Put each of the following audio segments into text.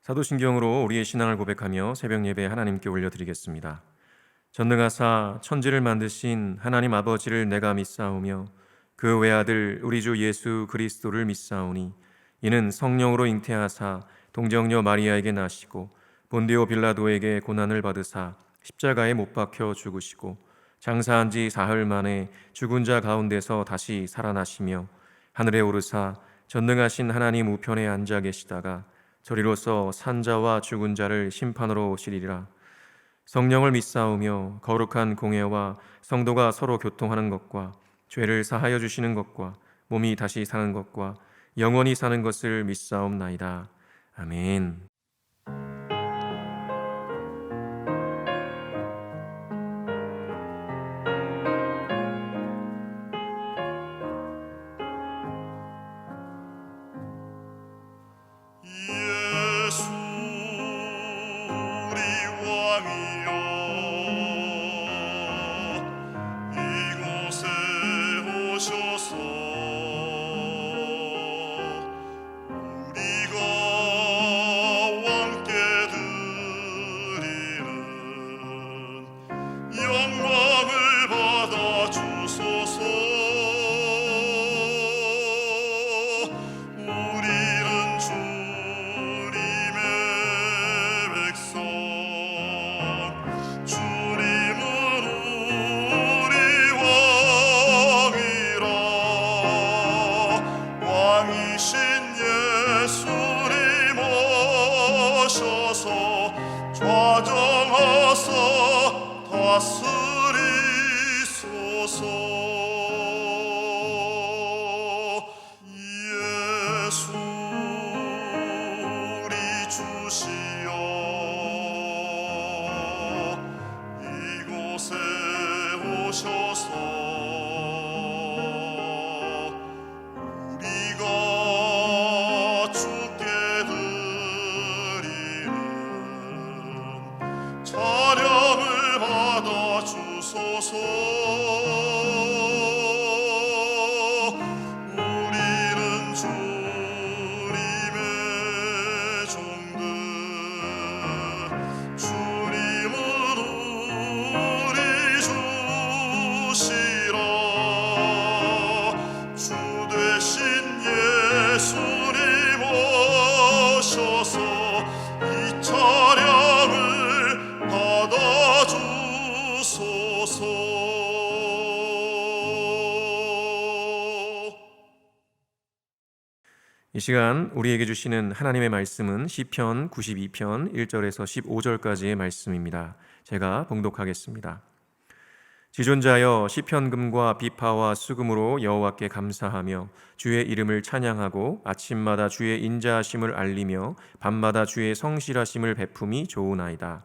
사도신경으로 우리의 신앙을 고백하며 새벽 예배 하나님께 올려드리겠습니다. 전능하사 천지를 만드신 하나님 아버지를 내가 믿사오며 그 외아들 우리 주 예수 그리스도를 믿사오니 이는 성령으로 잉태하사 동정녀 마리아에게 나시고 본디오 빌라도에게 고난을 받으사 십자가에 못 박혀 죽으시고 장사한 지 사흘 만에 죽은 자 가운데서 다시 살아나시며 하늘에 오르사 전능하신 하나님 우편에 앉아 계시다가 저리로서 산자와 죽은 자를 심판으로 오시리라. 성령을 믿사오며 거룩한 공예와 성도가 서로 교통하는 것과 죄를 사하여 주시는 것과 몸이 다시 사는 것과 영원히 사는 것을 믿사옵나이다. 아멘. 예수 우리 왕이여 이곳에 오셔서 우리가 왕께 드리는 영광을 받아 주소서. 우리는 주님의 백성, 주님은 우리 왕이라. 왕이신 예수님 오셔서 좌정하사 다스리소서. 예수 우리 주시여 이곳에 오셔서 우리가 주께 드리는 찬양을 받아 주소서. 우리는 주님의 종들, 주님은 우리 주시라. 주 되신 예수님 오셔서 이 찬양을 받아 주소서. 이 시간 우리에게 주시는 하나님의 말씀은 시편 92편 1절에서 15절까지의 말씀입니다. 제가 봉독하겠습니다. 지존자여 시편금과 비파와 수금으로 여호와께 감사하며 주의 이름을 찬양하고 아침마다 주의 인자하심을 알리며 밤마다 주의 성실하심을 베품이 좋으나이다.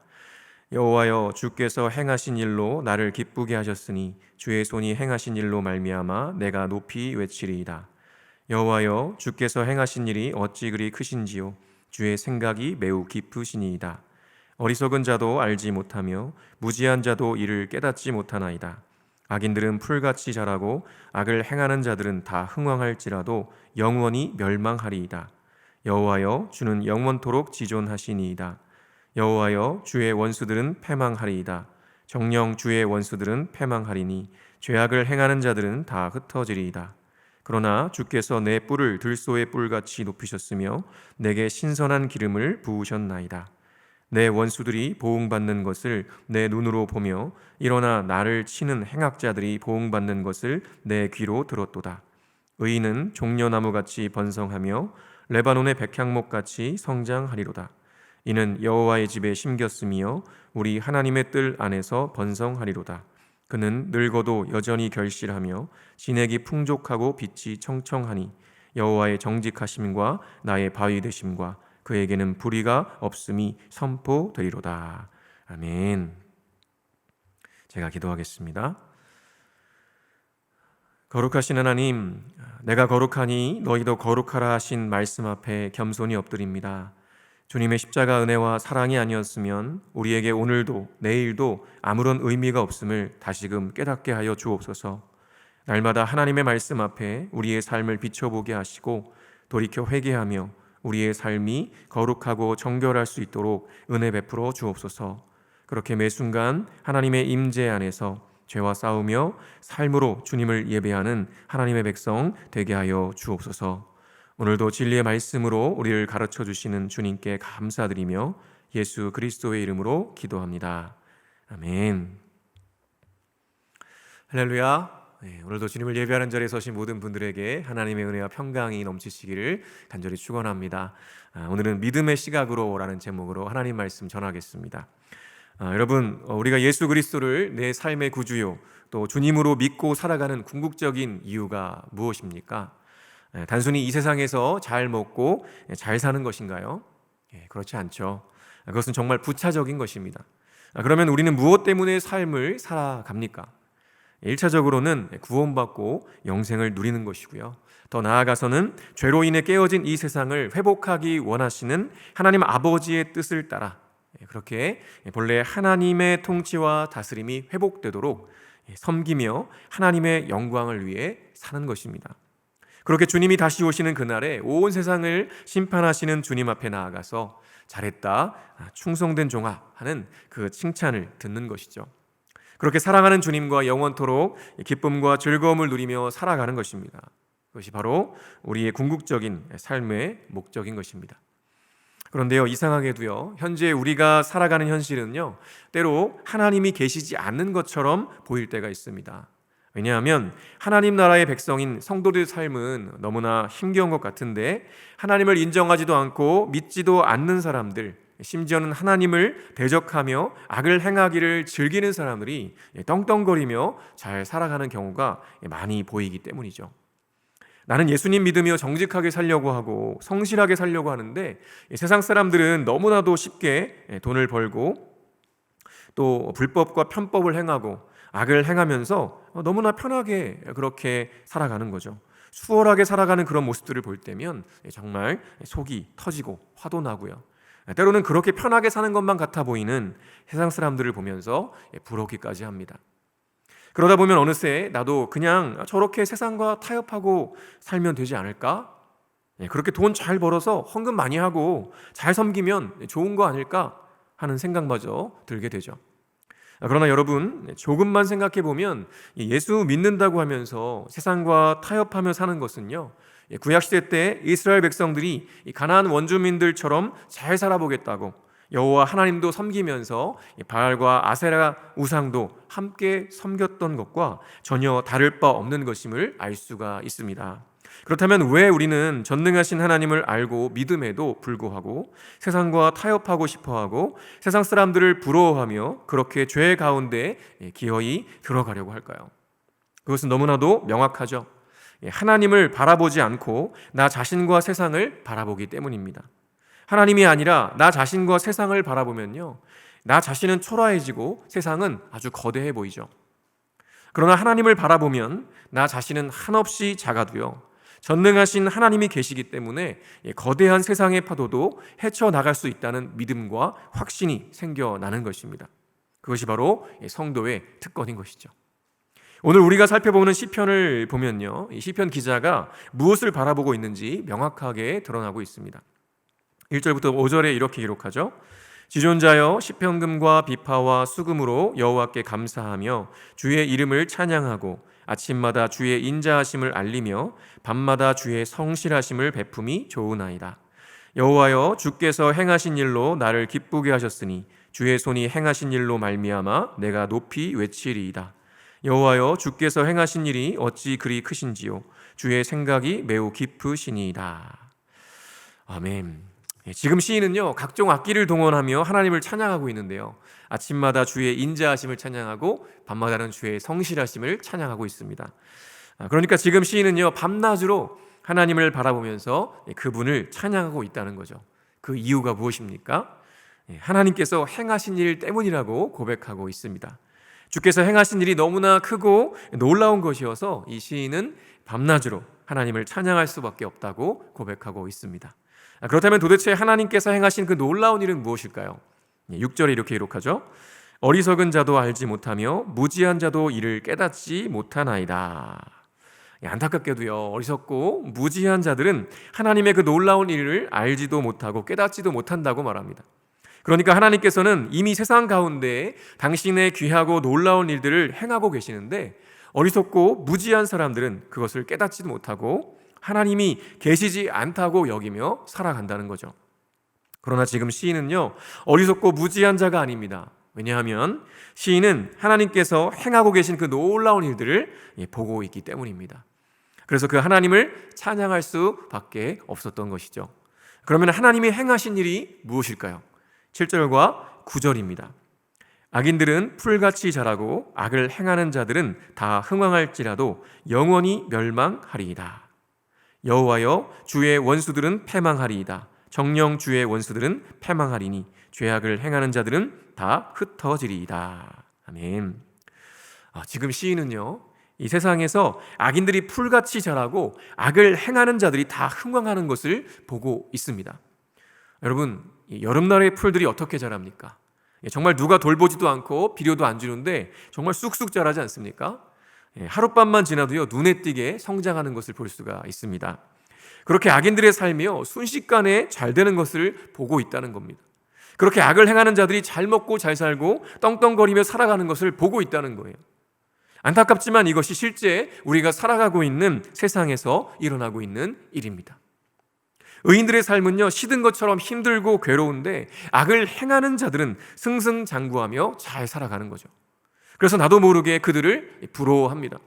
여호와여 주께서 행하신 일로 나를 기쁘게 하셨으니 주의 손이 행하신 일로 말미암아 내가 높이 외치리이다. 여호와여 주께서 행하신 일이 어찌 그리 크신지요 주의 생각이 매우 깊으시니이다. 어리석은 자도 알지 못하며 무지한 자도 이를 깨닫지 못하나이다. 악인들은 풀같이 자라고 악을 행하는 자들은 다 흥왕할지라도 영원히 멸망하리이다. 여호와여 주는 영원토록 지존하시니이다. 여호와여 주의 원수들은 패망하리이다. 정녕 주의 원수들은 패망하리니 죄악을 행하는 자들은 다 흩어지리이다. 그러나 주께서 내 뿔을 들소의 뿔같이 높이셨으며 내게 신선한 기름을 부으셨나이다. 내 원수들이 보응받는 것을 내 눈으로 보며 일어나 나를 치는 행악자들이 보응받는 것을 내 귀로 들었도다. 의인은 종려나무같이 번성하며 레바논의 백향목같이 성장하리로다. 이는 여호와의 집에 심겼으며 우리 하나님의 뜰 안에서 번성하리로다. 그는 늙어도 여전히 결실하며 진액이 풍족하고 빛이 청청하니 여호와의 정직하심과 나의 바위 되심과 그에게는 불의가 없음이 선포되리로다. 아멘. 제가 기도하겠습니다. 거룩하신 하나님, 내가 거룩하니 너희도 거룩하라 하신 말씀 앞에 겸손히 엎드립니다. 주님의 십자가 은혜와 사랑이 아니었으면 우리에게 오늘도 내일도 아무런 의미가 없음을 다시금 깨닫게 하여 주옵소서. 날마다 하나님의 말씀 앞에 우리의 삶을 비춰보게 하시고 돌이켜 회개하며 우리의 삶이 거룩하고 정결할 수 있도록 은혜 베풀어 주옵소서. 그렇게 매 순간 하나님의 임재 안에서 죄와 싸우며 삶으로 주님을 예배하는 하나님의 백성 되게 하여 주옵소서. 오늘도 진리의 말씀으로 우리를 가르쳐 주시는 주님께 감사드리며 예수 그리스도의 이름으로 기도합니다. 아멘. 할렐루야. 오늘도 주님을 예배하는 자리에 서신 모든 분들에게 하나님의 은혜와 평강이 넘치시기를 간절히 축원합니다. 오늘은 믿음의 시각으로라는 제목으로 하나님 말씀 전하겠습니다. 여러분, 우리가 예수 그리스도를 내 삶의 구주요 또 주님으로 믿고 살아가는 궁극적인 이유가 무엇입니까? 단순히 이 세상에서 잘 먹고 잘 사는 것인가요? 그렇지 않죠. 그것은 정말 부차적인 것입니다. 그러면 우리는 무엇 때문에 삶을 살아갑니까? 1차적으로는 구원받고 영생을 누리는 것이고요. 더 나아가서는 죄로 인해 깨어진 이 세상을 회복하기 원하시는 하나님 아버지의 뜻을 따라 그렇게 본래 하나님의 통치와 다스림이 회복되도록 섬기며 하나님의 영광을 위해 사는 것입니다. 그렇게 주님이 다시 오시는 그날에 온 세상을 심판하시는 주님 앞에 나아가서 잘했다, 충성된 종아 하는 그 칭찬을 듣는 것이죠. 그렇게 사랑하는 주님과 영원토록 기쁨과 즐거움을 누리며 살아가는 것입니다. 그것이 바로 우리의 궁극적인 삶의 목적인 것입니다. 그런데요, 이상하게도요, 현재 우리가 살아가는 현실은요, 때로 하나님이 계시지 않는 것처럼 보일 때가 있습니다. 왜냐하면 하나님 나라의 백성인 성도들의 삶은 너무나 힘겨운 것 같은데 하나님을 인정하지도 않고 믿지도 않는 사람들, 심지어는 하나님을 대적하며 악을 행하기를 즐기는 사람들이 떵떵거리며 잘 살아가는 경우가 많이 보이기 때문이죠. 나는 예수님 믿으며 정직하게 살려고 하고 성실하게 살려고 하는데 세상 사람들은 너무나도 쉽게 돈을 벌고 또 불법과 편법을 행하고 악을 행하면서 너무나 편하게 그렇게 살아가는 거죠. 수월하게 살아가는 그런 모습들을 볼 때면 정말 속이 터지고 화도 나고요. 때로는 그렇게 편하게 사는 것만 같아 보이는 세상 사람들을 보면서 부럽기까지 합니다. 그러다 보면 어느새 나도 그냥 저렇게 세상과 타협하고 살면 되지 않을까? 그렇게 돈 잘 벌어서 헌금 많이 하고 잘 섬기면 좋은 거 아닐까? 하는 생각마저 들게 되죠. 그러나 여러분, 조금만 생각해 보면 예수 믿는다고 하면서 세상과 타협하며 사는 것은요, 구약시대 때 이스라엘 백성들이 가나안 원주민들처럼 잘 살아보겠다고 여호와 하나님도 섬기면서 바알과 아세라 우상도 함께 섬겼던 것과 전혀 다를 바 없는 것임을 알 수가 있습니다. 그렇다면 왜 우리는 전능하신 하나님을 알고 믿음에도 불구하고 세상과 타협하고 싶어하고 세상 사람들을 부러워하며 그렇게 죄 가운데 기어이 들어가려고 할까요? 그것은 너무나도 명확하죠. 하나님을 바라보지 않고 나 자신과 세상을 바라보기 때문입니다. 하나님이 아니라 나 자신과 세상을 바라보면요, 나 자신은 초라해지고 세상은 아주 거대해 보이죠. 그러나 하나님을 바라보면 나 자신은 한없이 작아도요, 전능하신 하나님이 계시기 때문에 거대한 세상의 파도도 헤쳐나갈 수 있다는 믿음과 확신이 생겨나는 것입니다. 그것이 바로 성도의 특권인 것이죠. 오늘 우리가 살펴보는 시편을 보면요, 이 시편 기자가 무엇을 바라보고 있는지 명확하게 드러나고 있습니다. 1절부터 5절에 이렇게 기록하죠. 지존자여 시편금과 비파와 수금으로 여호와께 감사하며 주의 이름을 찬양하고 아침마다 주의 인자하심을 알리며 밤마다 주의 성실하심을 베품이 좋으나이다. 여호와여 주께서 행하신 일로 나를 기쁘게 하셨으니 주의 손이 행하신 일로 말미암아 내가 높이 외치리이다. 여호와여 주께서 행하신 일이 어찌 그리 크신지요 주의 생각이 매우 깊으시니이다. 아멘. 지금 시인은요, 각종 악기를 동원하며 하나님을 찬양하고 있는데요, 아침마다 주의 인자하심을 찬양하고 밤마다는 주의 성실하심을 찬양하고 있습니다. 그러니까 지금 시인은요, 밤낮으로 하나님을 바라보면서 그분을 찬양하고 있다는 거죠. 그 이유가 무엇입니까? 하나님께서 행하신 일 때문이라고 고백하고 있습니다. 주께서 행하신 일이 너무나 크고 놀라운 것이어서 이 시인은 밤낮으로 하나님을 찬양할 수밖에 없다고 고백하고 있습니다. 그렇다면 도대체 하나님께서 행하신 그 놀라운 일은 무엇일까요? 6절에 이렇게 기록하죠. 어리석은 자도 알지 못하며 무지한 자도 이를 깨닫지 못하나이다. 안타깝게도요, 어리석고 무지한 자들은 하나님의 그 놀라운 일을 알지도 못하고 깨닫지도 못한다고 말합니다. 그러니까 하나님께서는 이미 세상 가운데 당신의 귀하고 놀라운 일들을 행하고 계시는데 어리석고 무지한 사람들은 그것을 깨닫지도 못하고 하나님이 계시지 않다고 여기며 살아간다는 거죠. 그러나 지금 시인은요, 어리석고 무지한 자가 아닙니다. 왜냐하면 시인은 하나님께서 행하고 계신 그 놀라운 일들을 보고 있기 때문입니다. 그래서 그 하나님을 찬양할 수밖에 없었던 것이죠. 그러면 하나님이 행하신 일이 무엇일까요? 7절과 9절입니다. 악인들은 풀같이 자라고 악을 행하는 자들은 다 흥왕할지라도 영원히 멸망하리이다. 여호와여, 주의 원수들은 패망하리이다. 정녕 주의 원수들은 패망하리니 죄악을 행하는 자들은 다 흩어지리이다. 아멘. 지금 시인은요, 이 세상에서 악인들이 풀같이 자라고 악을 행하는 자들이 다 흥왕하는 것을 보고 있습니다. 여러분, 여름날의 풀들이 어떻게 자랍니까? 정말 누가 돌보지도 않고 비료도 안 주는데 정말 쑥쑥 자라지 않습니까? 하룻밤만 지나도요, 눈에 띄게 성장하는 것을 볼 수가 있습니다. 그렇게 악인들의 삶이요, 순식간에 잘 되는 것을 보고 있다는 겁니다. 그렇게 악을 행하는 자들이 잘 먹고 잘 살고 떵떵거리며 살아가는 것을 보고 있다는 거예요. 안타깝지만 이것이 실제 우리가 살아가고 있는 세상에서 일어나고 있는 일입니다. 의인들의 삶은요, 시든 것처럼 힘들고 괴로운데 악을 행하는 자들은 승승장구하며 잘 살아가는 거죠. 그래서 나도 모르게 그들을 부러워합니다.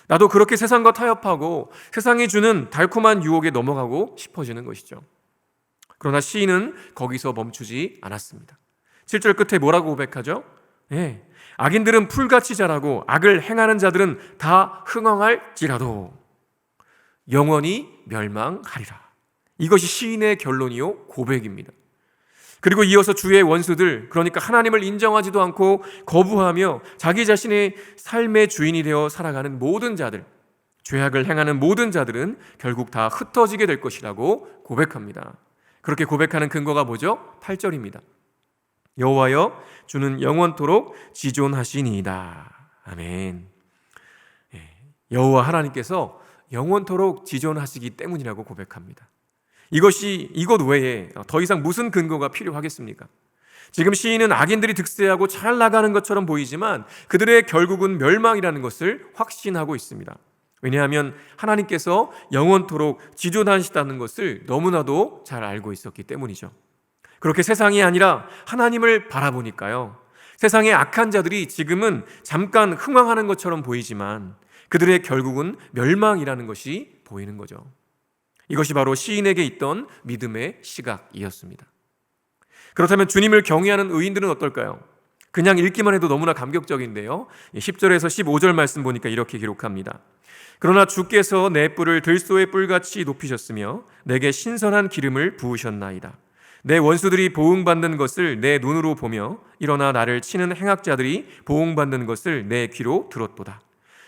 나도 그렇게 세상과 타협하고 세상이 주는 달콤한 유혹에 넘어가고 싶어지는 것이죠. 그러나 시인은 거기서 멈추지 않았습니다. 7절 끝에 뭐라고 고백하죠? 악인들은 풀같이 자라고 악을 행하는 자들은 다 흥왕할지라도 영원히 멸망하리라. 이것이 시인의 결론이요, 고백입니다. 그리고 이어서 주의 원수들, 그러니까 하나님을 인정하지도 않고 거부하며 자기 자신의 삶의 주인이 되어 살아가는 모든 자들, 죄악을 행하는 모든 자들은 결국 다 흩어지게 될 것이라고 고백합니다. 그렇게 고백하는 근거가 뭐죠? 8절입니다. 여호와여, 주는 영원토록 지존하시니이다. 아멘. 여호와 하나님께서 영원토록 지존하시기 때문이라고 고백합니다. 이것 외에 더 이상 무슨 근거가 필요하겠습니까? 지금 시인은 악인들이 득세하고 잘 나가는 것처럼 보이지만 그들의 결국은 멸망이라는 것을 확신하고 있습니다. 왜냐하면 하나님께서 영원토록 지존하시다는 것을 너무나도 잘 알고 있었기 때문이죠. 그렇게 세상이 아니라 하나님을 바라보니까요, 세상의 악한 자들이 지금은 잠깐 흥왕하는 것처럼 보이지만 그들의 결국은 멸망이라는 것이 보이는 거죠. 이것이 바로 시인에게 있던 믿음의 시각이었습니다. 그렇다면 주님을 경외하는 의인들은 어떨까요? 그냥 읽기만 해도 너무나 감격적인데요, 10절에서 15절 말씀 보니까 이렇게 기록합니다. 그러나 주께서 내 뿔을 들소의 뿔같이 높이셨으며 내게 신선한 기름을 부으셨나이다. 내 원수들이 보응받는 것을 내 눈으로 보며 일어나 나를 치는 행악자들이 보응받는 것을 내 귀로 들었도다.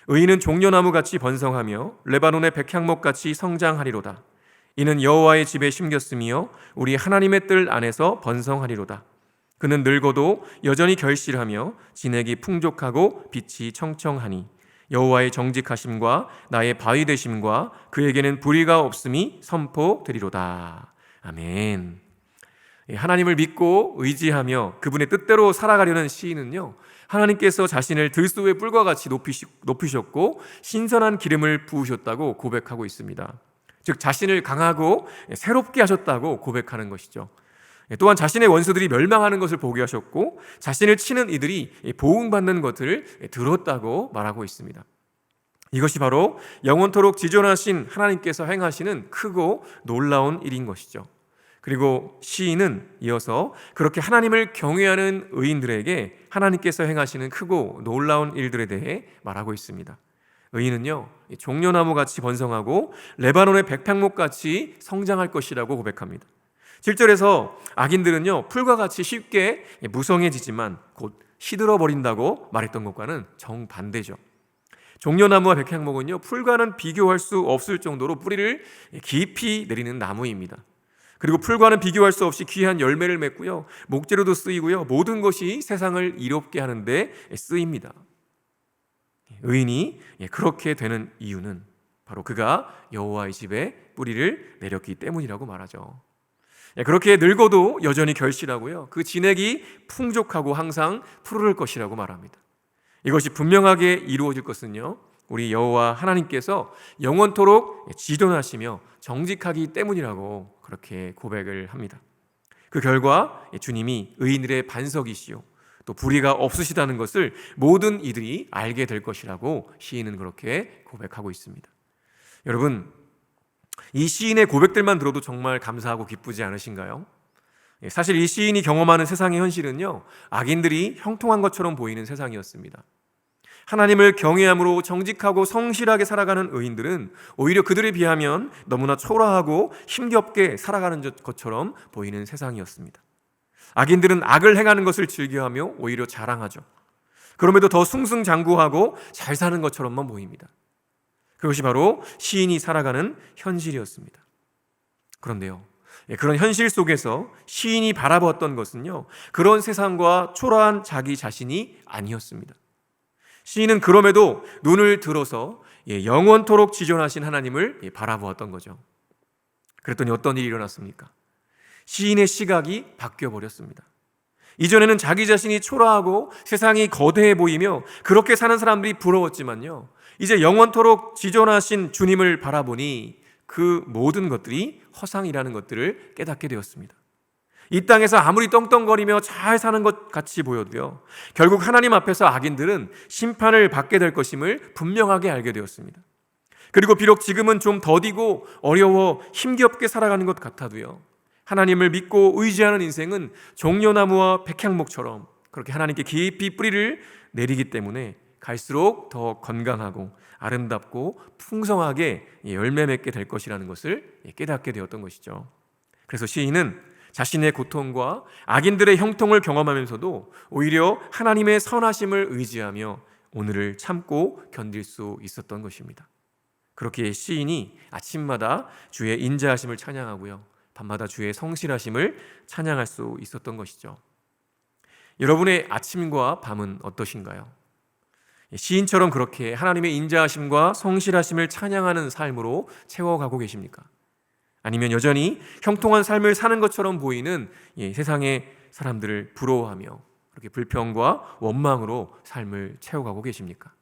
의인은 종려나무같이 번성하며 레바논의 백향목같이 성장하리로다. 이는 여호와의 집에 심겼으며 우리 하나님의 뜰 안에서 번성하리로다. 그는 늙어도 여전히 결실하며 진액이 풍족하고 빛이 청청하니 여호와의 정직하심과 나의 바위 되심과 그에게는 불의가 없음이 선포되리로다. 아멘. 하나님을 믿고 의지하며 그분의 뜻대로 살아가려는 시인은요, 하나님께서 자신을 들소의 뿔과 같이 높이셨고 신선한 기름을 부으셨다고 고백하고 있습니다. 즉 자신을 강하고 새롭게 하셨다고 고백하는 것이죠. 또한 자신의 원수들이 멸망하는 것을 보게 하셨고 자신을 치는 이들이 보응받는 것을 들었다고 말하고 있습니다. 이것이 바로 영원토록 지존하신 하나님께서 행하시는 크고 놀라운 일인 것이죠. 그리고 시인은 이어서 그렇게 하나님을 경외하는 의인들에게 하나님께서 행하시는 크고 놀라운 일들에 대해 말하고 있습니다. 의인은요, 종려나무같이 번성하고 레바논의 백향목같이 성장할 것이라고 고백합니다. 7절에서 악인들은요, 풀과 같이 쉽게 무성해지지만 곧 시들어버린다고 말했던 것과는 정반대죠. 종려나무와 백향목은요, 풀과는 비교할 수 없을 정도로 뿌리를 깊이 내리는 나무입니다. 그리고 풀과는 비교할 수 없이 귀한 열매를 맺고요, 목재로도 쓰이고요, 모든 것이 세상을 이롭게 하는데 쓰입니다. 의인이 그렇게 되는 이유는 바로 그가 여호와의 집에 뿌리를 내렸기 때문이라고 말하죠. 그렇게 늙어도 여전히 결실하고요, 그 진액이 풍족하고 항상 푸르를 것이라고 말합니다. 이것이 분명하게 이루어질 것은요, 우리 여호와 하나님께서 영원토록 지존하시며 정직하기 때문이라고 그렇게 고백을 합니다. 그 결과 주님이 의인들의 반석이시요 또 불의가 없으시다는 것을 모든 이들이 알게 될 것이라고 시인은 그렇게 고백하고 있습니다. 여러분, 이 시인의 고백들만 들어도 정말 감사하고 기쁘지 않으신가요? 사실 이 시인이 경험하는 세상의 현실은요, 악인들이 형통한 것처럼 보이는 세상이었습니다. 하나님을 경외함으로 정직하고 성실하게 살아가는 의인들은 오히려 그들에 비하면 너무나 초라하고 힘겹게 살아가는 것처럼 보이는 세상이었습니다. 악인들은 악을 행하는 것을 즐겨하며 오히려 자랑하죠. 그럼에도 더 승승장구하고 잘 사는 것처럼만 보입니다. 그것이 바로 시인이 살아가는 현실이었습니다. 그런데요, 그런 현실 속에서 시인이 바라보았던 것은요, 그런 세상과 초라한 자기 자신이 아니었습니다. 시인은 그럼에도 눈을 들어서 영원토록 지존하신 하나님을 바라보았던 거죠. 그랬더니 어떤 일이 일어났습니까? 시인의 시각이 바뀌어버렸습니다. 이전에는 자기 자신이 초라하고 세상이 거대해 보이며 그렇게 사는 사람들이 부러웠지만요, 이제 영원토록 지존하신 주님을 바라보니 그 모든 것들이 허상이라는 것들을 깨닫게 되었습니다. 이 땅에서 아무리 떵떵거리며 잘 사는 것 같이 보여도요, 결국 하나님 앞에서 악인들은 심판을 받게 될 것임을 분명하게 알게 되었습니다. 그리고 비록 지금은 좀 더디고 어려워 힘겹게 살아가는 것 같아도요, 하나님을 믿고 의지하는 인생은 종려나무와 백향목처럼 그렇게 하나님께 깊이 뿌리를 내리기 때문에 갈수록 더 건강하고 아름답고 풍성하게 열매 맺게 될 것이라는 것을 깨닫게 되었던 것이죠. 그래서 시인은 자신의 고통과 악인들의 형통을 경험하면서도 오히려 하나님의 선하심을 의지하며 오늘을 참고 견딜 수 있었던 것입니다. 그렇게 시인이 아침마다 주의 인자하심을 찬양하고요, 밤마다 주의 성실하심을 찬양할 수 있었던 것이죠. 여러분의 아침과 밤은 어떠신가요? 시인처럼 그렇게 하나님의 인자하심과 성실하심을 찬양하는 삶으로 채워가고 계십니까? 아니면 여전히 형통한 삶을 사는 것처럼 보이는 세상의 사람들을 부러워하며 그렇게 불평과 원망으로 삶을 채워가고 계십니까?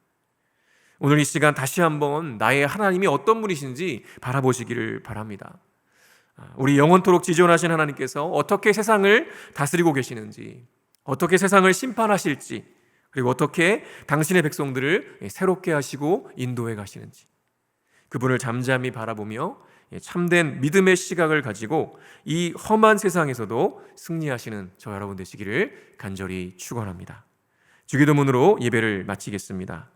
오늘 이 시간 다시 한번 나의 하나님이 어떤 분이신지 바라보시기를 바랍니다. 우리 영원토록 지존하신 하나님께서 어떻게 세상을 다스리고 계시는지, 어떻게 세상을 심판하실지, 그리고 어떻게 당신의 백성들을 새롭게 하시고 인도해 가시는지, 그분을 잠잠히 바라보며 참된 믿음의 시각을 가지고 이 험한 세상에서도 승리하시는 저 여러분 되시기를 간절히 축원합니다. 주기도문으로 예배를 마치겠습니다.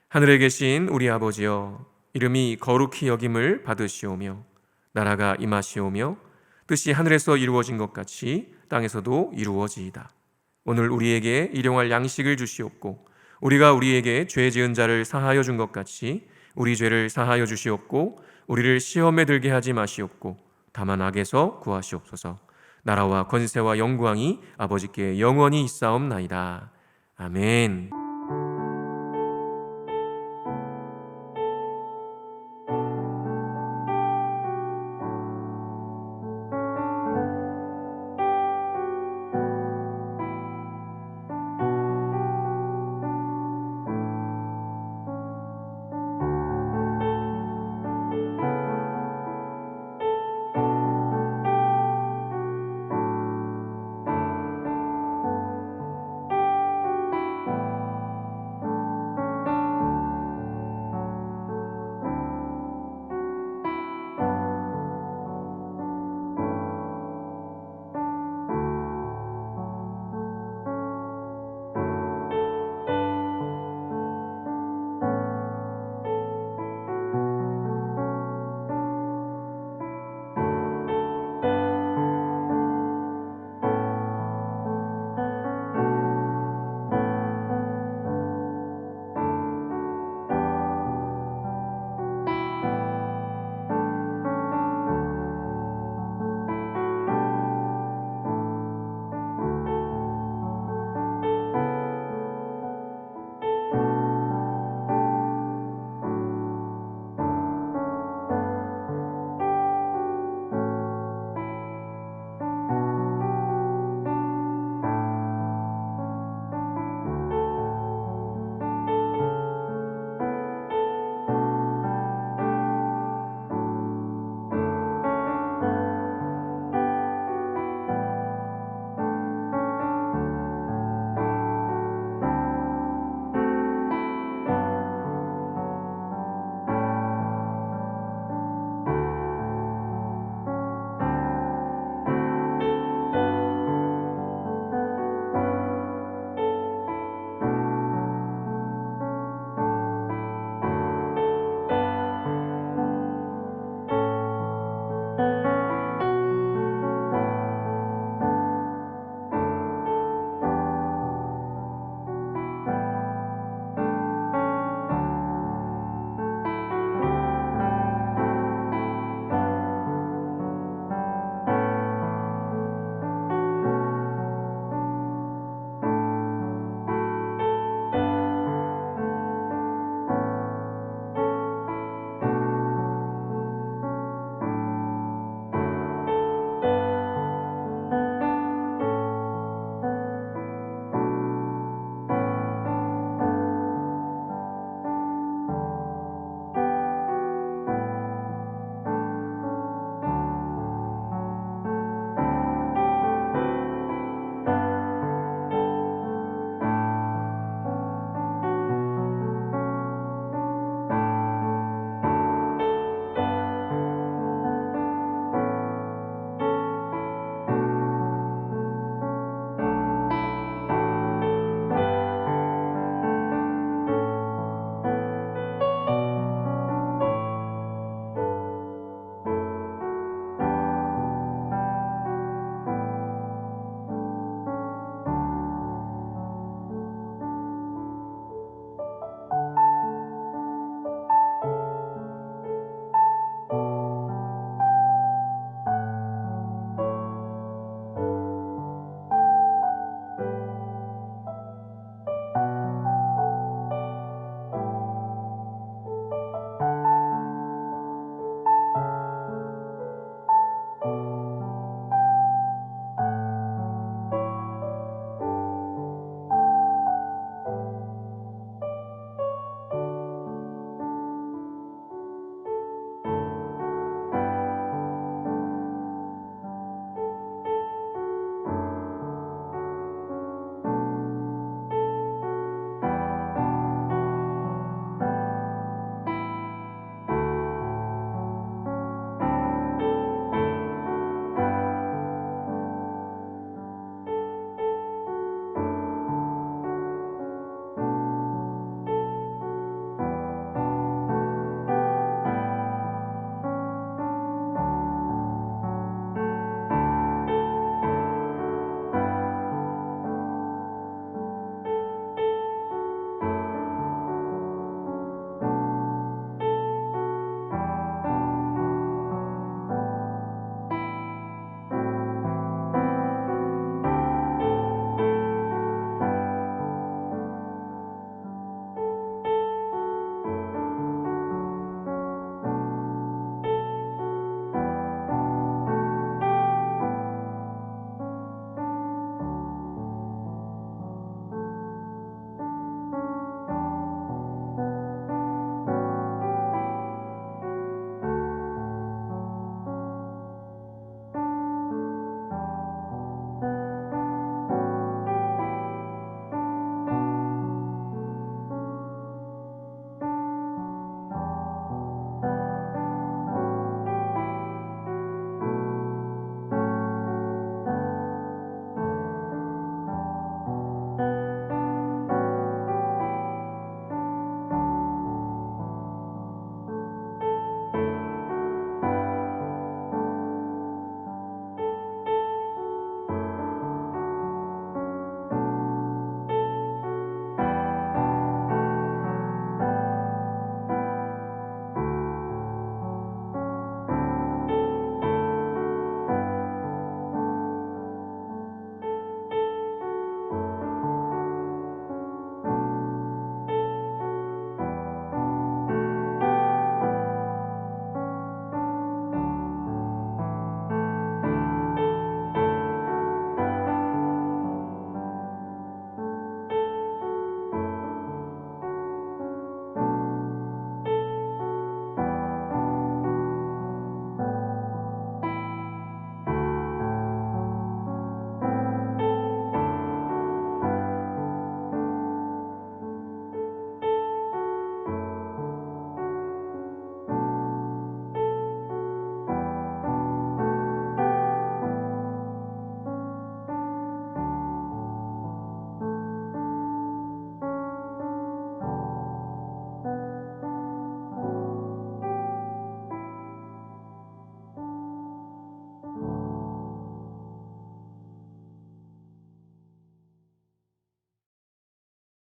하늘에 계신 우리 아버지여, 이름이 거룩히 여김을 받으시오며 나라가 임하시오며 뜻이 하늘에서 이루어진 것 같이 땅에서도 이루어지이다. 오늘 우리에게 일용할 양식을 주시옵고 우리가 우리에게 죄 지은 자를 사하여 준 것 같이 우리 죄를 사하여 주시옵고 우리를 시험에 들게 하지 마시옵고 다만 악에서 구하시옵소서. 나라와 권세와 영광이 아버지께 영원히 있사옵나이다. 아멘.